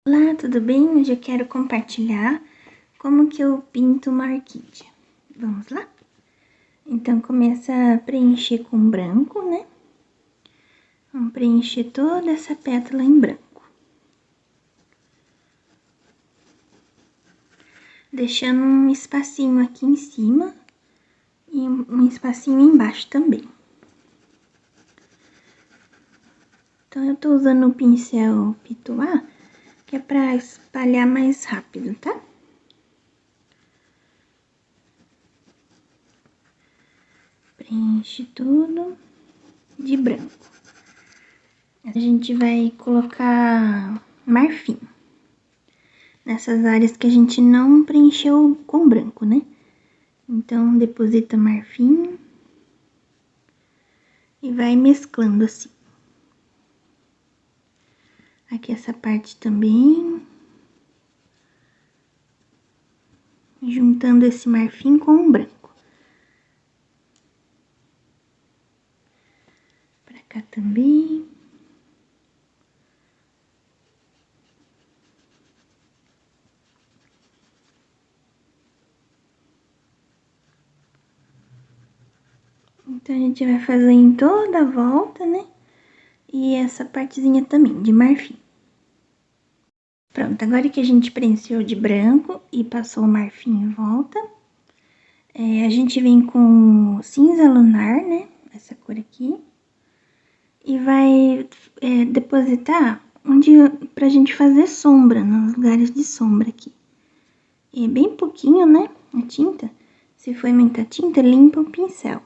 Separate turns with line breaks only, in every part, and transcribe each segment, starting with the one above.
Olá, tudo bem? Hoje eu quero compartilhar como que eu pinto uma orquídea. Vamos lá? Então, começa a preencher com branco, né? Vamos preencher toda essa pétala em branco. Deixando um espacinho aqui em cima e um espacinho embaixo também. Então, eu tô usando o pincel Pituá, que é pra espalhar mais rápido, tá? Preenche tudo de branco. A gente vai colocar marfim nessas áreas que a gente não preencheu com branco, né? Então, deposita marfim e vai mesclando assim. Aqui essa parte também. Juntando esse marfim com o branco. Pra cá também. Então, a gente vai fazer em toda a volta, né? E essa partezinha também, de marfim. Pronto, agora que a gente preencheu de branco e passou o marfim em volta, a gente vem com cinza lunar, né? Essa cor aqui. E vai depositar pra gente fazer sombra, nos lugares de sombra aqui. E é bem pouquinho, né? A tinta. Se for muita tinta, limpa o pincel.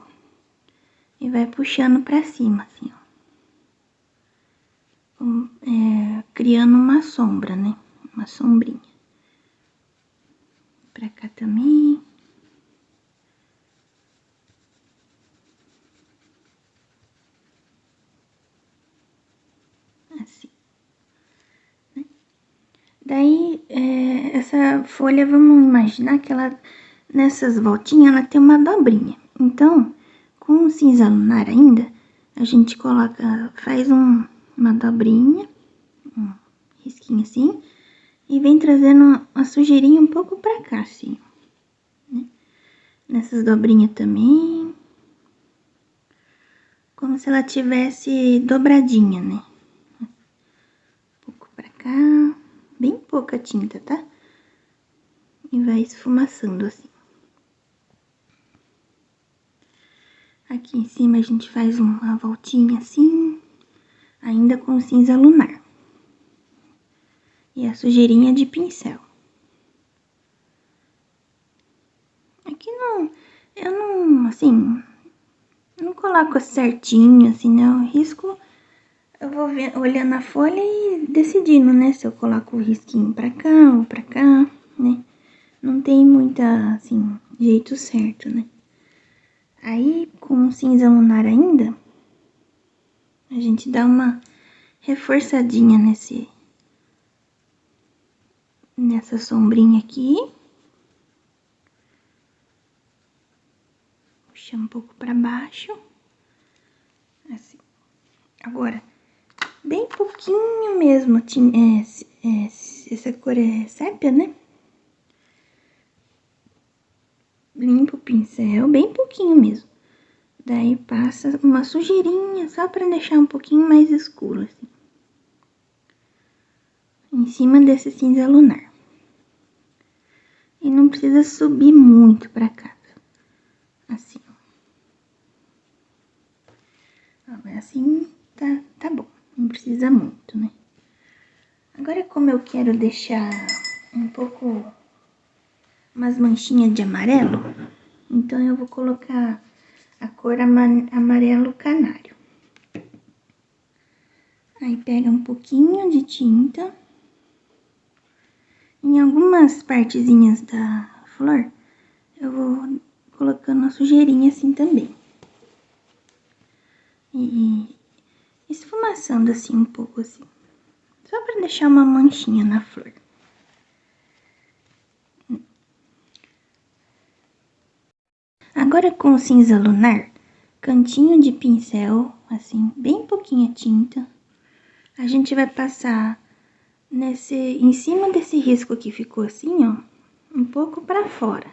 E vai puxando pra cima, assim, ó. Criando uma sombra, né? Uma sombrinha. Pra cá também. Assim. Né? Daí, essa folha, vamos imaginar que ela, nessas voltinhas, ela tem uma dobrinha. Então, com o cinza lunar ainda, a gente coloca, faz uma dobrinha, um risquinho assim, e vem trazendo a sujeirinha um pouco pra cá, assim, né? Nessas dobrinhas também, como se ela tivesse dobradinha, né? Um pouco pra cá, bem pouca tinta, tá? E vai esfumaçando assim. Aqui em cima a gente faz uma voltinha assim, ainda com cinza lunar. E a sujeirinha de pincel. Aqui eu não, assim, não coloco certinho, assim, né? Eu risco, eu vou olhando a folha e decidindo, né? Se eu coloco o risquinho pra cá ou pra cá, né? Não tem muita, assim, jeito certo, né? Aí, com o cinza lunar ainda, a gente dá uma reforçadinha nessa sombrinha aqui. Puxa um pouco pra baixo. Assim. Agora, bem pouquinho mesmo, essa cor é sépia, né? Limpa o pincel, bem pouquinho mesmo. Daí passa uma sujeirinha, só pra deixar um pouquinho mais escuro, assim. Em cima desse cinza lunar. E não precisa subir muito pra cá. Assim, ó. Assim tá bom, não precisa muito, né? Agora, como eu quero deixar um pouco, umas manchinhas de amarelo, então eu vou colocar a cor amarelo canário. Aí pega um pouquinho de tinta. Em algumas partezinhas da flor, eu vou colocando uma sujeirinha assim também. E esfumaçando assim um pouco assim. Só pra deixar uma manchinha na flor. Agora com o cinza lunar, cantinho de pincel, assim, bem pouquinha tinta, a gente vai passar em cima desse risco que ficou assim, ó, um pouco pra fora.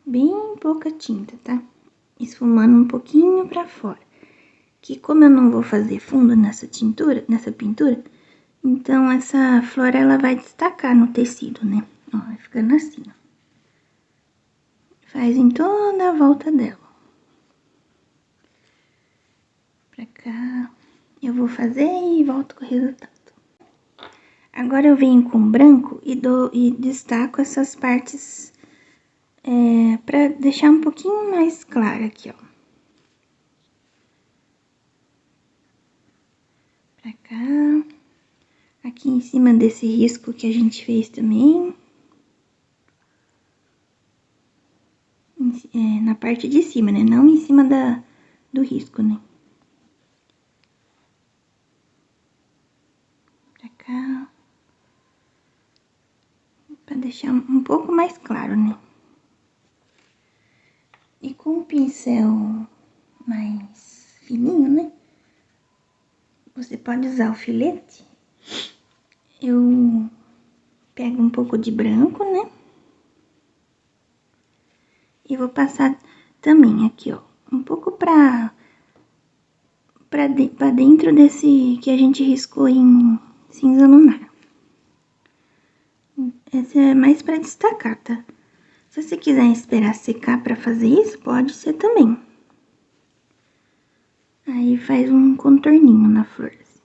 Bem pouca tinta, tá? Esfumando um pouquinho pra fora. Que como eu não vou fazer fundo nessa pintura, então essa flor ela vai destacar no tecido, né? Ó, vai ficando assim, ó. Faz em toda a volta dela. Pra cá. Eu vou fazer e volto com o resultado. Agora eu venho com branco e destaco essas partes pra deixar um pouquinho mais clara aqui, ó. Pra cá. Aqui em cima desse risco que a gente fez também. Na parte de cima, né? Não em cima do risco, né? Pra cá. Pra deixar um pouco mais claro, né? E com o pincel mais fininho, né? Você pode usar o filete. Eu pego um pouco de branco, né? E vou passar também aqui, ó. Um pouco pra dentro desse que a gente riscou em cinza lunar. Essa é mais pra destacar, tá? Se você quiser esperar secar pra fazer isso, pode ser também. Aí faz um contorninho na flor. Assim.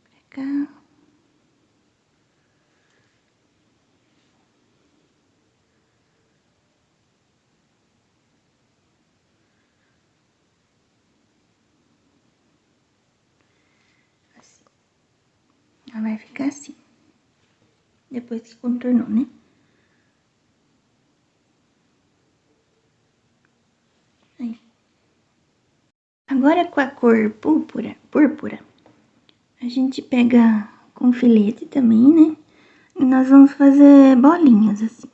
Pra cá. Assim. Ela vai ficar assim. Depois que contornou, né? Aí. Agora com a cor púrpura, a gente pega com filete também, né? E nós vamos fazer bolinhas assim.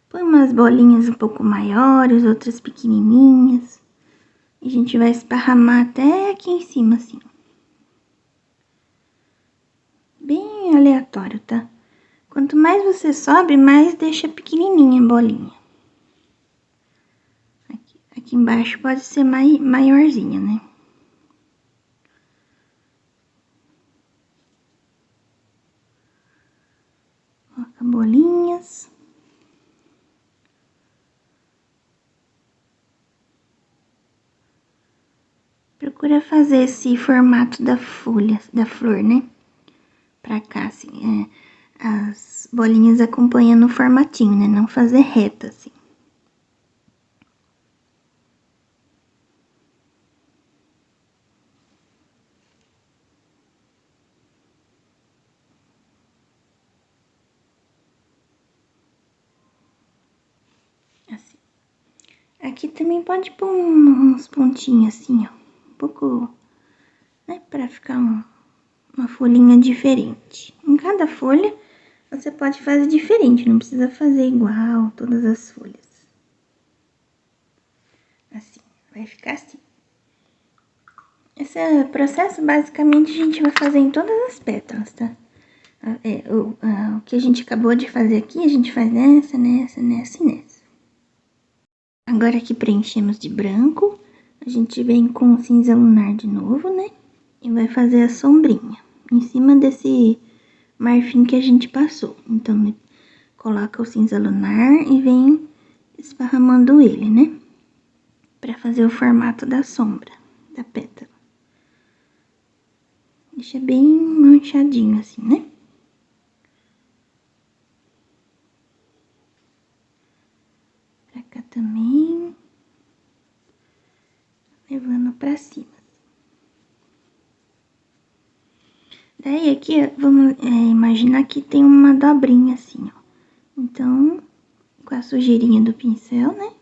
Põe umas bolinhas um pouco maiores, outras pequenininhas. E a gente vai esparramar até aqui em cima, assim. Bem aleatório, tá? Quanto mais você sobe, mais deixa pequenininha a bolinha. Aqui embaixo pode ser maiorzinha, né? Coloca bolinhas. Procura fazer esse formato da folha, da flor, né? Pra cá, assim, as bolinhas acompanhando o formatinho, né? Não fazer reta, assim. Assim. Aqui também pode pôr uns pontinhos assim, ó. Um pouco, né? Pra ficar uma folhinha diferente. Em cada folha, você pode fazer diferente. Não precisa fazer igual todas as folhas. Assim, vai ficar assim. Esse processo, basicamente, a gente vai fazer em todas as pétalas, tá? O que a gente acabou de fazer aqui, a gente faz nessa e nessa. Agora que preenchemos de branco, a gente vem com o cinza lunar de novo, né? E vai fazer a sombrinha em cima desse marfim que a gente passou. Então, coloca o cinza lunar e vem esparramando ele, né? Pra fazer o formato da sombra, da pétala. Deixa bem manchadinho assim, né? Pra cá também. Levando pra cima. Daí aqui, vamos imaginar que tem uma dobrinha assim, ó. Então, com a sujeirinha do pincel, né?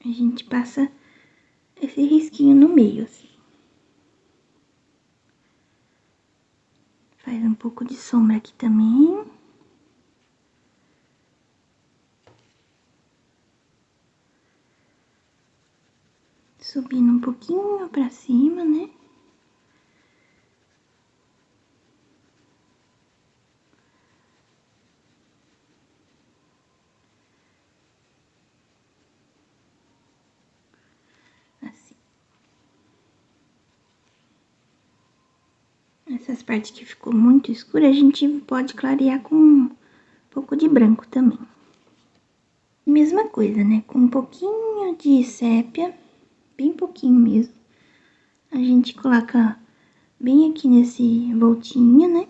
A gente passa esse risquinho no meio, assim. Faz um pouco de sombra aqui também. subindo um pouquinho pra cima, né? Assim. Essas partes que ficou muito escura, a gente pode clarear com um pouco de branco também. Mesma coisa, né? Com um pouquinho de sépia, bem pouquinho mesmo. A gente coloca bem aqui nesse voltinho, né?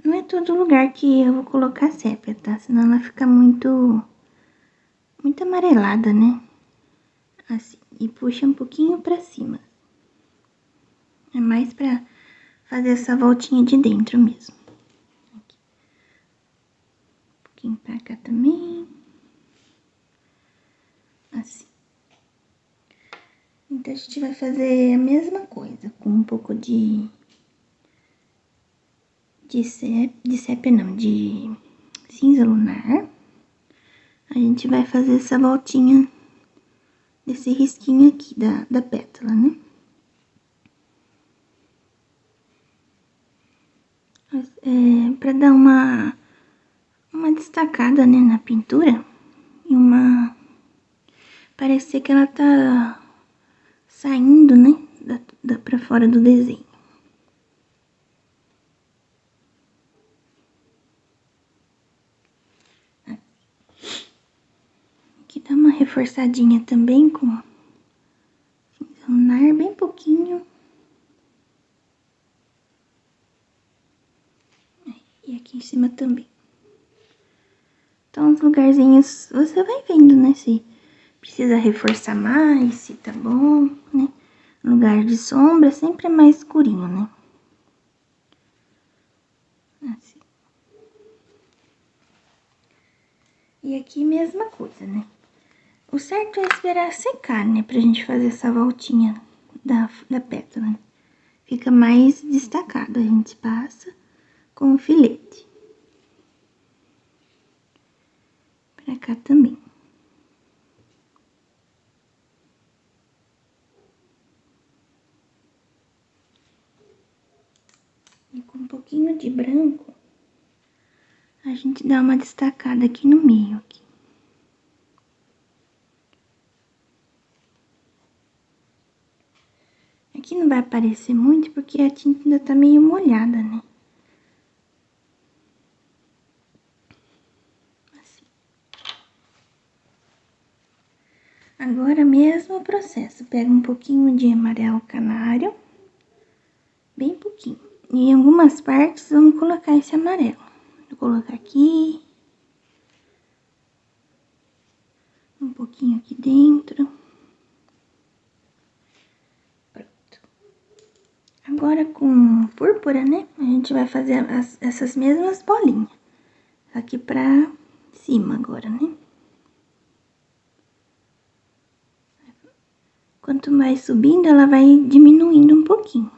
Não é todo lugar que eu vou colocar sépia, tá? Senão ela fica muito amarelada, né? Assim, e puxa um pouquinho pra cima. É mais pra fazer essa voltinha de dentro mesmo. Aqui. Um pouquinho pra cá também. Assim. Então, a gente vai fazer a mesma coisa, com um pouco de sépia não, de cinza lunar. A gente vai fazer essa voltinha desse risquinho aqui da pétala, né? Pra dar uma destacada, né, na pintura. E parecer que ela tá saindo, né, pra fora do desenho. Aqui dá uma reforçadinha também com cinza lunar, bem pouquinho. E aqui em cima também. Então, os lugarzinhos, você vai vendo, né, se precisa reforçar mais, se tá bom, né? Lugar de sombra sempre é mais escurinho, né? Assim. E aqui, mesma coisa, né? O certo é esperar secar, né? Pra gente fazer essa voltinha da pétala. Fica mais destacado, a gente passa com o filete. Pra cá também. E com um pouquinho de branco, a gente dá uma destacada aqui no meio, aqui. Aqui não vai aparecer muito, porque a tinta ainda tá meio molhada, né? Assim. Agora, mesmo o processo. Pega um pouquinho de amarelo canário, bem pouquinho. E em algumas partes, vamos colocar esse amarelo. Vou colocar aqui. Um pouquinho aqui dentro. Pronto. Agora, com púrpura, né? A gente vai fazer essas mesmas bolinhas. Aqui pra cima agora, né? Quanto mais subindo, ela vai diminuindo um pouquinho.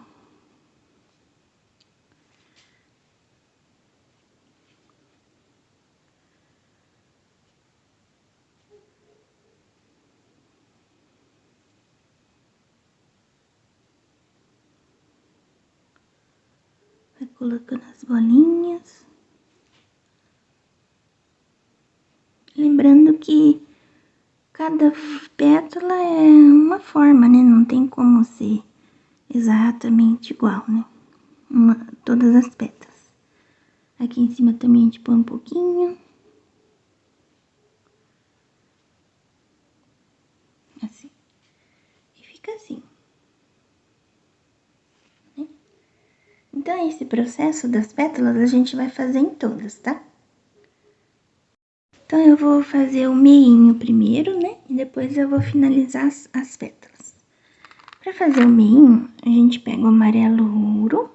Vai colocando as bolinhas. Lembrando que cada pétala é uma forma, né? Não tem como ser exatamente igual, né? Todas as pétalas. Aqui em cima também a gente põe um pouquinho. Assim. E fica assim. Né? Então, esse processo das pétalas a gente vai fazer em todas, tá? Então, eu vou fazer o meinho primeiro, né? E depois eu vou finalizar as pétalas. Pra fazer o meinho, a gente pega o amarelo ouro.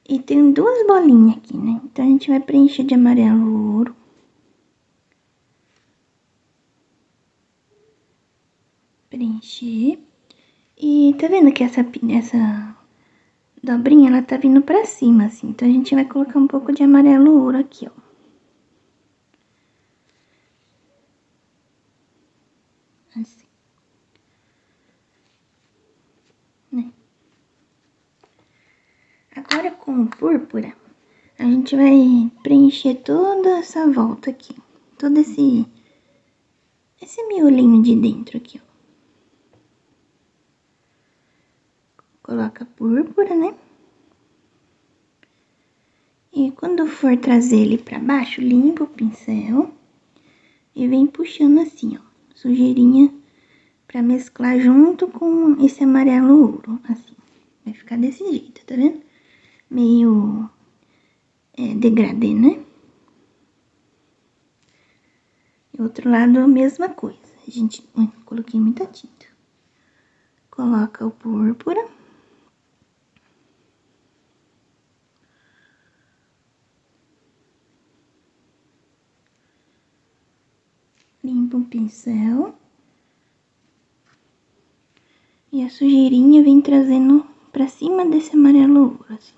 E tem duas bolinhas aqui, né? Então, a gente vai preencher de amarelo ouro. Preencher. E tá vendo que essa dobrinha, ela tá vindo pra cima, assim. Então, a gente vai colocar um pouco de amarelo ouro aqui, ó. com o púrpura, a gente vai preencher toda essa volta aqui. Todo esse miolinho de dentro aqui, ó. Coloca púrpura, né? E quando for trazer ele pra baixo, limpa o pincel e vem puxando assim, ó, sujeirinha pra mesclar junto com esse amarelo ouro, assim. Vai ficar desse jeito, tá vendo? Meio degradê, né? E outro lado a mesma coisa. A gente, coloquei muita tinta. Coloca o púrpura. Limpa o pincel. E a sujeirinha vem trazendo pra cima desse amarelo ouro, assim.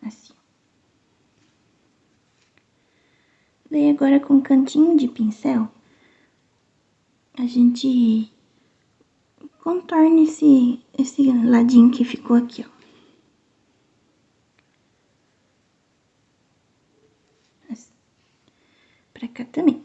Assim. Daí agora com o cantinho de pincel, a gente contorna esse ladinho que ficou aqui, ó. Assim. Pra cá também.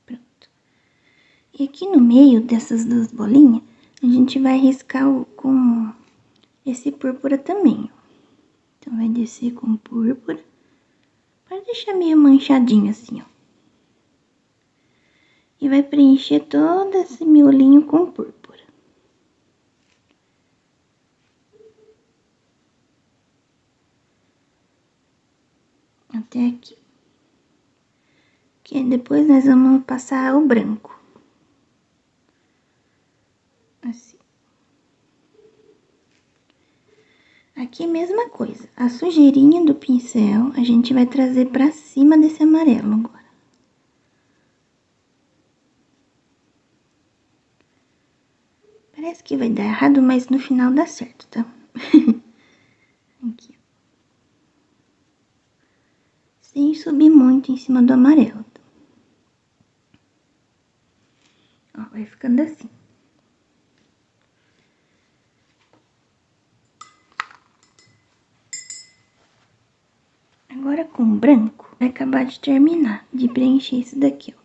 Pronto. E aqui no meio dessas duas bolinhas, a gente vai riscar com esse púrpura também, ó. Então, vai descer com púrpura. Pode deixar meio manchadinho assim, ó. E vai preencher todo esse miolinho com púrpura. Até aqui. Que depois nós vamos passar o branco. Assim. Aqui mesma coisa. A sujeirinha do pincel a gente vai trazer pra cima desse amarelo agora. Parece que vai dar errado, mas no final dá certo, tá? Aqui. Sem subir muito em cima do amarelo. Ó, vai ficando assim. Agora com o branco, vai acabar de terminar de preencher isso daqui, ó.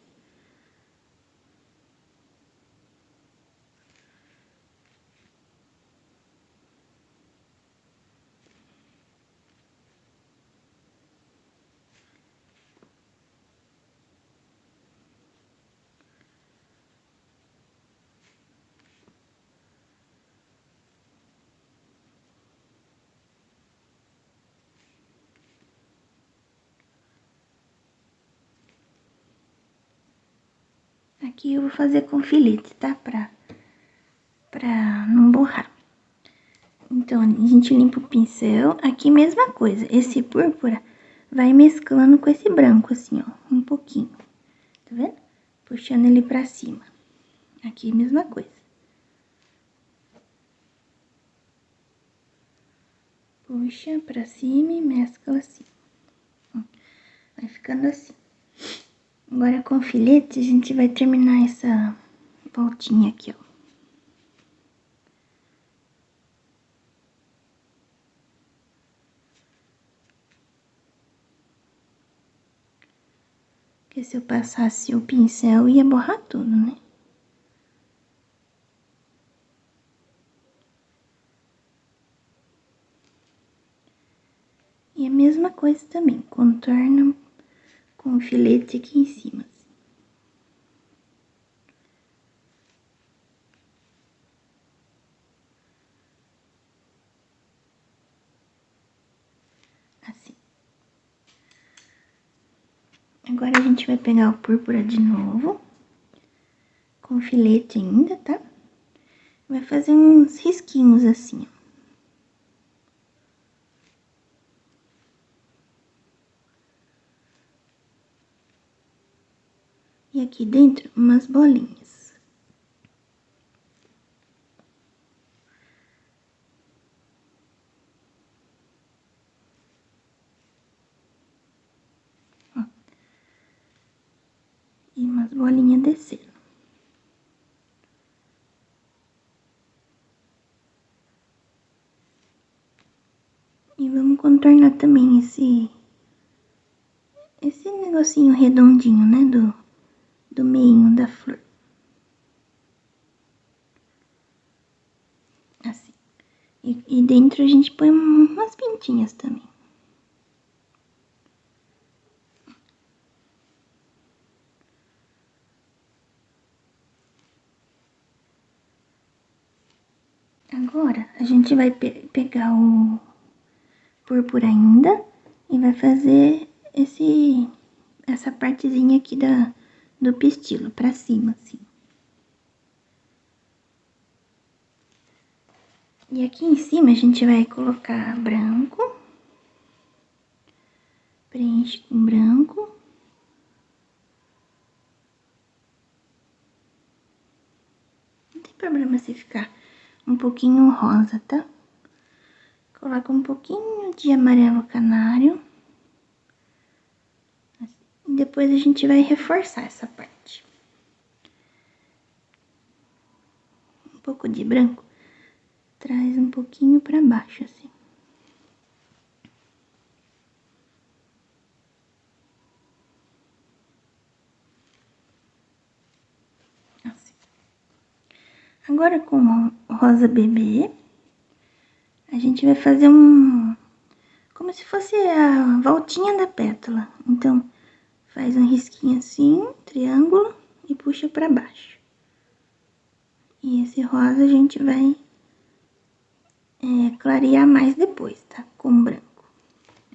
Aqui eu vou fazer com filete, tá? Pra não borrar. Então, a gente limpa o pincel. Aqui, mesma coisa. Esse púrpura vai mesclando com esse branco, assim, ó. Um pouquinho. Tá vendo? Puxando ele pra cima. Aqui, mesma coisa. Puxa pra cima e mescla assim. Vai ficando assim. Agora, com filete, a gente vai terminar essa voltinha aqui, ó. Porque se eu passasse o pincel, ia borrar tudo, né? E a mesma coisa também, contorna com o filete aqui em cima. Assim. Agora a gente vai pegar o púrpura de novo, com filete ainda, tá? Vai fazer uns risquinhos assim, ó. E aqui dentro, umas bolinhas. bolinhas descendo. E vamos contornar também esse negocinho redondinho, né, do meinho da flor. Assim. E dentro a gente põe umas pintinhas também. Agora, a gente vai pegar o púrpura ainda e vai fazer essa partezinha aqui do pistilo pra cima, assim. E aqui em cima a gente vai colocar branco, preenche com branco. Não tem problema se ficar um pouquinho rosa, tá? Coloca um pouquinho de amarelo canário. E depois a gente vai reforçar essa parte. Um pouco de branco, traz um pouquinho pra baixo, assim. Assim. Agora com rosa bebê, a gente vai fazer como se fosse a voltinha da pétala. Então, faz um risquinho assim, triângulo, e puxa pra baixo. E esse rosa a gente vai clarear mais depois, tá? Com branco.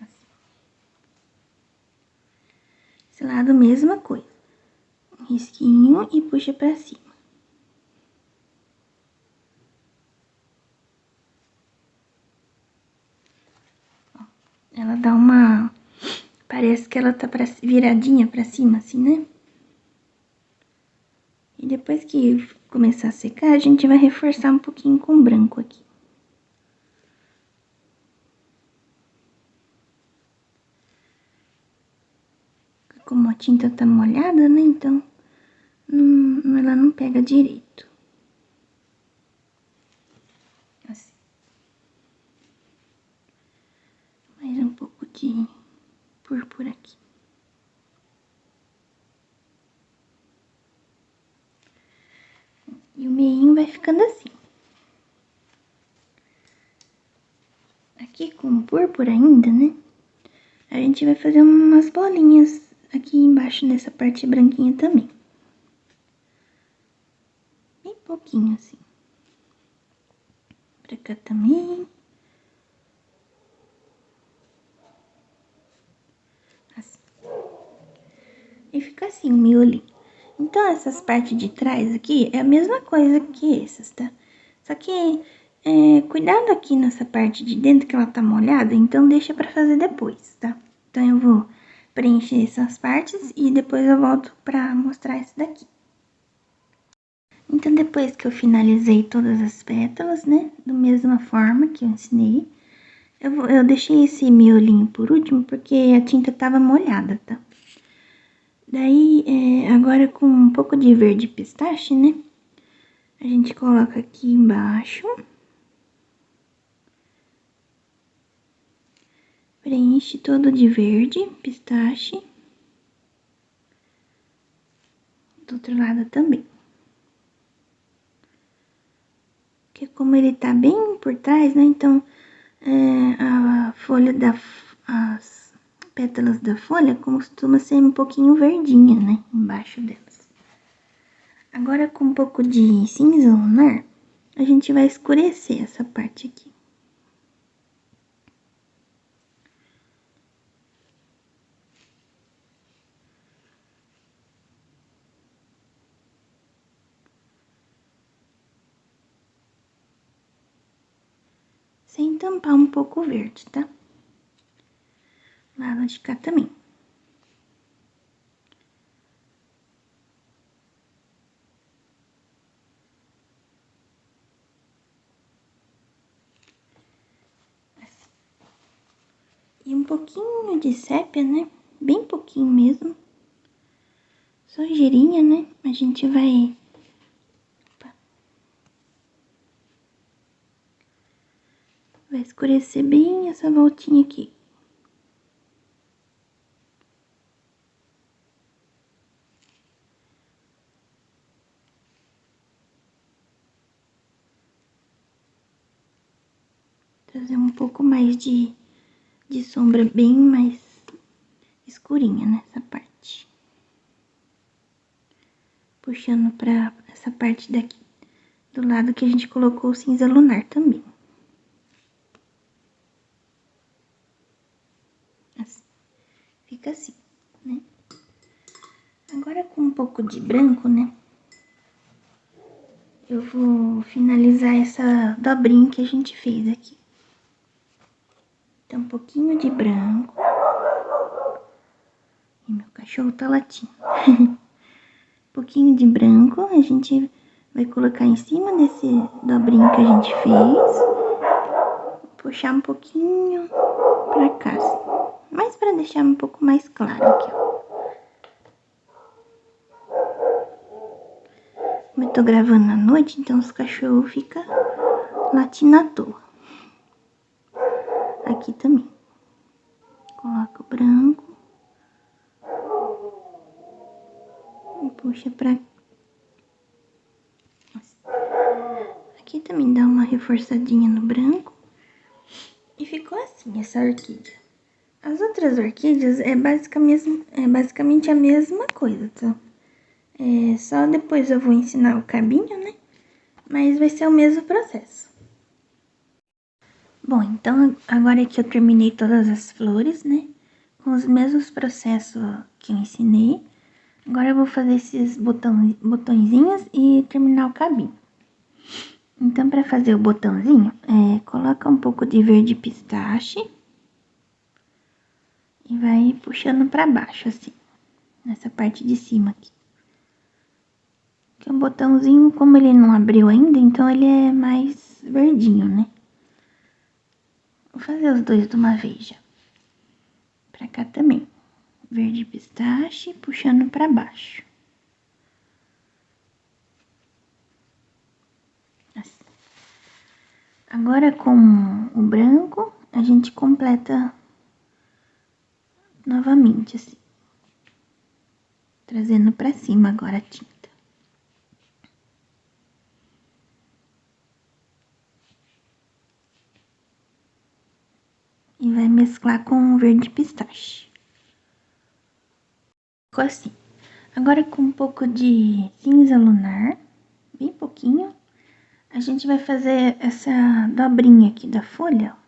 Assim. Esse lado, mesma coisa. Um risquinho e puxa pra cima. Ó, ela dá parece que ela tá viradinha pra cima, assim, né? E depois que começar a secar, a gente vai reforçar um pouquinho com branco aqui. Como a tinta tá molhada, né? Então, ela não pega direito. Assim. Mais um pouco de púrpura aqui. E o meinho vai ficando assim. Aqui com púrpura ainda, né? A gente vai fazer umas bolinhas aqui embaixo nessa parte branquinha também. Bem pouquinho, assim. Pra cá também. Assim. E fica assim o miolinho. Então, essas partes de trás aqui é a mesma coisa que essas, tá? Só que, cuidado aqui nessa parte de dentro que ela tá molhada, então deixa pra fazer depois, tá? Então, eu vou preencher essas partes e depois eu volto pra mostrar esse daqui. Então, depois que eu finalizei todas as pétalas, né, da mesma forma que eu ensinei, eu deixei esse miolinho por último porque a tinta tava molhada, tá? Daí, agora com um pouco de verde pistache, né, a gente coloca aqui embaixo. Preenche todo de verde pistache. Do outro lado também. Porque como ele tá bem por trás, né, então a folha as pétalas da folha costuma ser um pouquinho verdinha, né, embaixo delas. Agora com um pouco de cinza lunar, a gente vai escurecer essa parte aqui. Sem tampar um pouco o verde, tá? Lado de cá também. E um pouquinho de sépia, né? Bem pouquinho mesmo. sujeirinha, né? A gente vai... Vai escurecer bem essa voltinha aqui. Trazer um pouco mais de sombra bem mais escurinha nessa parte. Puxando pra essa parte daqui, do lado que a gente colocou o cinza lunar também. Assim. Fica assim, né? Agora com um pouco de branco, né? Eu vou finalizar essa dobrinha que a gente fez aqui. Então, um pouquinho de branco. E meu cachorro tá latindo. Um pouquinho de branco, a gente vai colocar em cima desse dobrinho que a gente fez. Puxar um pouquinho pra cá, assim. Mas pra deixar um pouco mais claro aqui, ó. Como eu tô gravando à noite, então os cachorros ficam latindo à toa. Aqui também. Coloca o branco. E puxa pra... Aqui também dá uma reforçadinha no branco. E ficou assim, essa orquídea. As outras orquídeas é basicamente a mesma coisa, tá? Só depois eu vou ensinar o cabinho, né? Mas vai ser o mesmo processo. Bom, então agora que eu terminei todas as flores, né? Com os mesmos processos que eu ensinei. Agora eu vou fazer esses botõezinhos e terminar o cabinho. Então, para fazer o botãozinho, coloca um pouco de verde pistache. E vai puxando pra baixo, assim. Nessa parte de cima aqui. Que o botãozinho, como ele não abriu ainda, então ele é mais verdinho, né? Vou fazer os dois de uma vez já. Pra cá também. Verde pistache, puxando pra baixo. Assim. Agora com o branco, a gente completa novamente, assim. Trazendo pra cima agora a tinta. E vai mesclar com o verde pistache. Ficou assim. Agora com um pouco de cinza lunar, bem pouquinho, a gente vai fazer essa dobrinha aqui da folha, ó.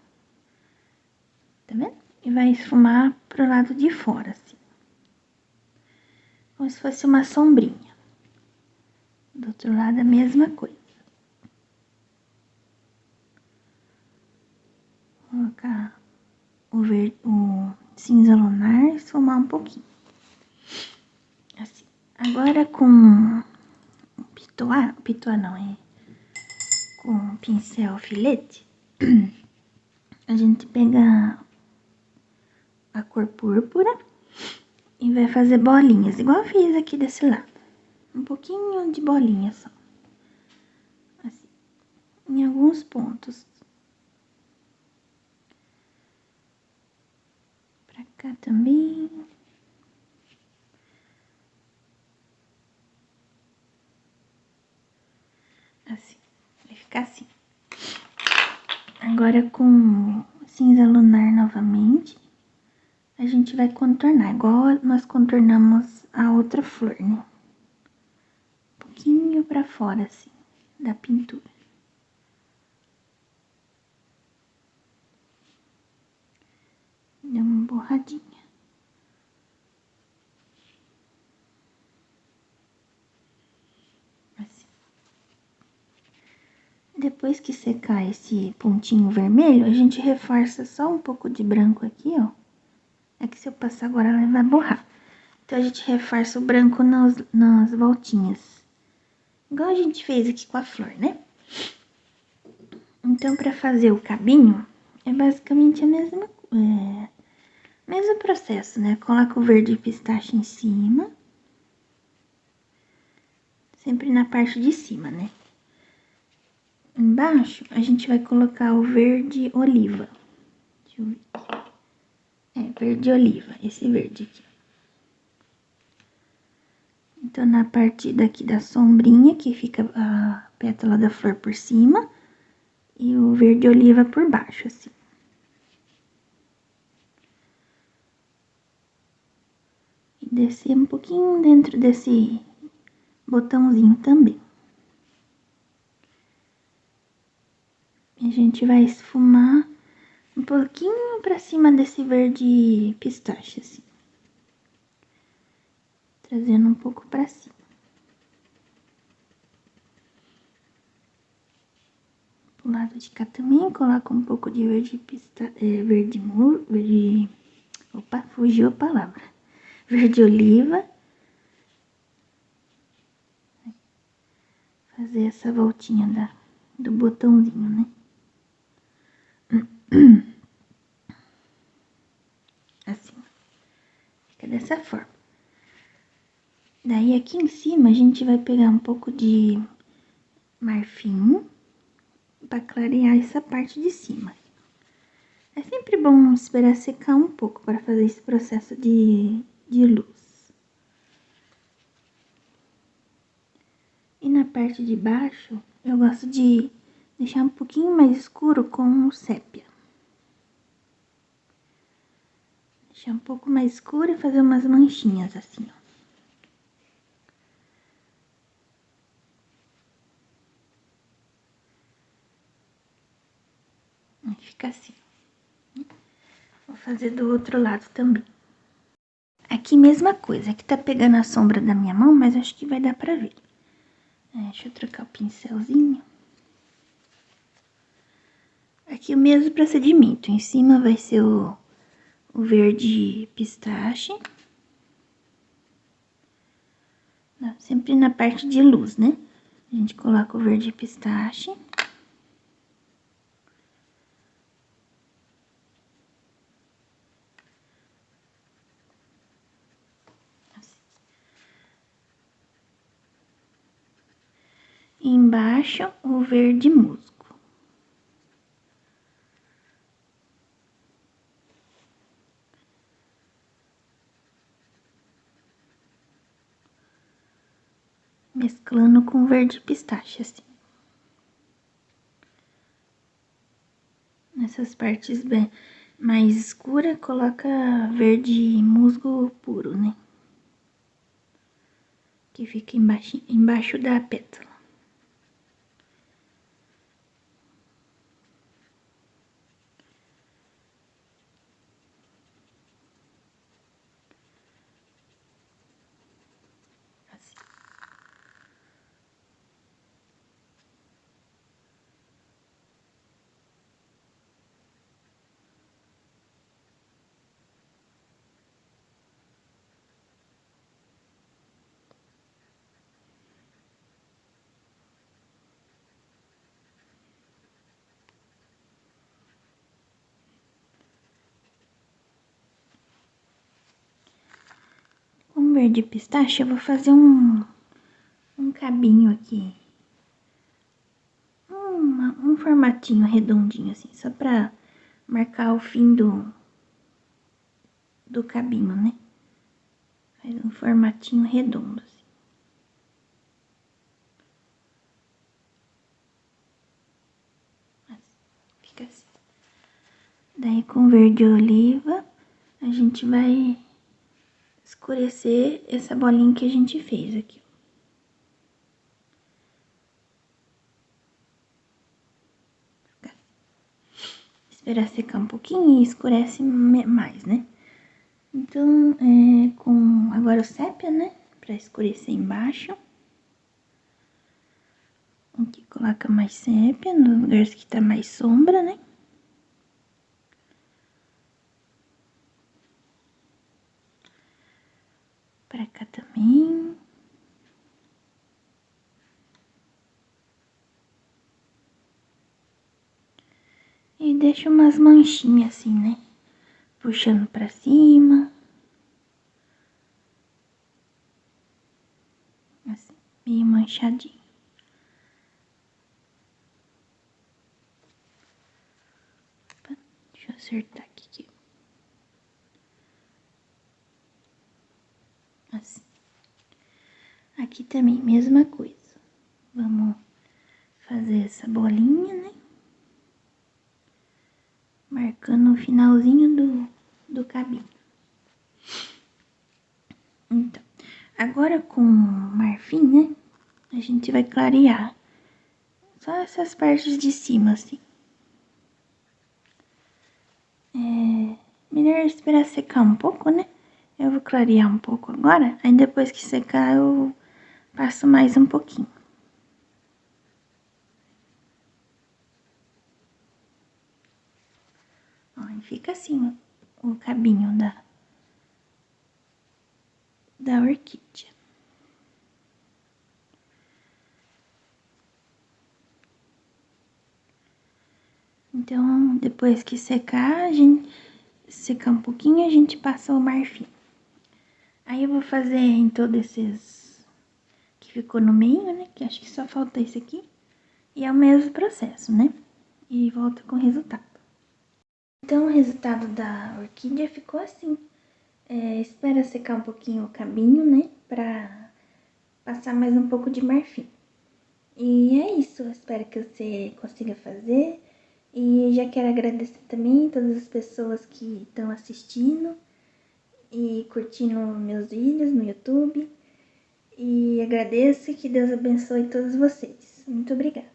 Tá vendo? E vai esfumar pro lado de fora, assim. Como se fosse uma sombrinha. Do outro lado a mesma coisa. Colocar o cinza lunar e esfumar um pouquinho. Assim. Agora com pitoá não, com pincel filete, a gente pega a cor púrpura e vai fazer bolinhas, igual eu fiz aqui desse lado. Um pouquinho de bolinha só. Assim, em alguns pontos. Pra cá também. Assim, vai ficar assim. Agora com cinza lunar novamente, a gente vai contornar, igual nós contornamos a outra flor, né? Um pouquinho pra fora, assim, da pintura. Dá uma borradinha. Assim. Depois que secar esse pontinho vermelho, a gente reforça só um pouco de branco aqui, ó. É que se eu passar agora, ela vai borrar. Então, a gente reforça o branco nas voltinhas. Igual a gente fez aqui com a flor, né? Então, pra fazer o cabinho, é basicamente a mesmo processo, né? Coloca o verde pistache em cima. sempre na parte de cima, né? Embaixo, a gente vai colocar o verde oliva. Deixa eu ver aqui. É, verde oliva, esse verde aqui. Então, na parte daqui da sombrinha, que fica a pétala da flor por cima, e o verde oliva por baixo, assim. E descer um pouquinho dentro desse botãozinho também. E a gente vai esfumar um pouquinho pra cima desse verde pistache, assim. Trazendo um pouco pra cima. Pro lado de cá também, coloco um pouco de verde opa, fugiu a palavra. Verde oliva. Fazer essa voltinha do botãozinho, né? Assim. Fica dessa forma. Daí, aqui em cima, a gente vai pegar um pouco de marfim para clarear essa parte de cima. É sempre bom esperar secar um pouco para fazer esse processo de luz. E na parte de baixo, eu gosto de deixar um pouquinho mais escuro com o sépia. Deixar um pouco mais escuro e fazer umas manchinhas assim, ó. Fica assim. Vou fazer do outro lado também. Aqui mesma coisa, aqui tá pegando a sombra da minha mão, mas acho que vai dar pra ver. Deixa eu trocar o pincelzinho. Aqui o mesmo procedimento, em cima vai ser o verde pistache. Sempre na parte de luz, né? A gente coloca o verde pistache. E embaixo, o verde musgo. Mesclando com verde pistache, assim. Nessas partes bem mais escuras, coloca verde musgo puro, né? Que fica embaixo da pétala. Assim. Com verde pistache, eu vou fazer um cabinho aqui. Um formatinho redondinho, assim, só pra marcar o fim do cabinho, né? Faz um formatinho redondo, assim. Fica assim. Daí, com verde oliva, a gente vai escurecer essa bolinha que a gente fez aqui. Esperar secar um pouquinho e escurece mais, né? Então, com agora o sépia, né? Pra escurecer embaixo. Aqui coloca mais sépia, nos lugares que tá mais sombra, né? Pra cá também. E deixa umas manchinhas assim, né? Puxando pra cima. Assim, meio manchadinho. Opa, deixa eu acertar aqui. Assim. Aqui também, mesma coisa. Vamos fazer essa bolinha, né? Marcando o finalzinho do cabinho. Então, agora com marfim, né? A gente vai clarear só essas partes de cima, assim. Melhor esperar secar um pouco, né? Eu vou clarear um pouco agora, aí depois que secar eu passo mais um pouquinho. Ó, e fica assim o cabinho da orquídea. Então, depois que secar, secar um pouquinho, a gente passa o marfim. Aí eu vou fazer em todos esses que ficou no meio, né? Que acho que só falta esse aqui. E é o mesmo processo, né? E volta com o resultado. Então, o resultado da orquídea ficou assim. Espera secar um pouquinho o cabinho, né? Pra passar mais um pouco de marfim. E é isso, eu espero que você consiga fazer. E já quero agradecer também todas as pessoas que estão assistindo e curtindo meus vídeos no YouTube. E agradeço e que Deus abençoe todos vocês. Muito obrigada.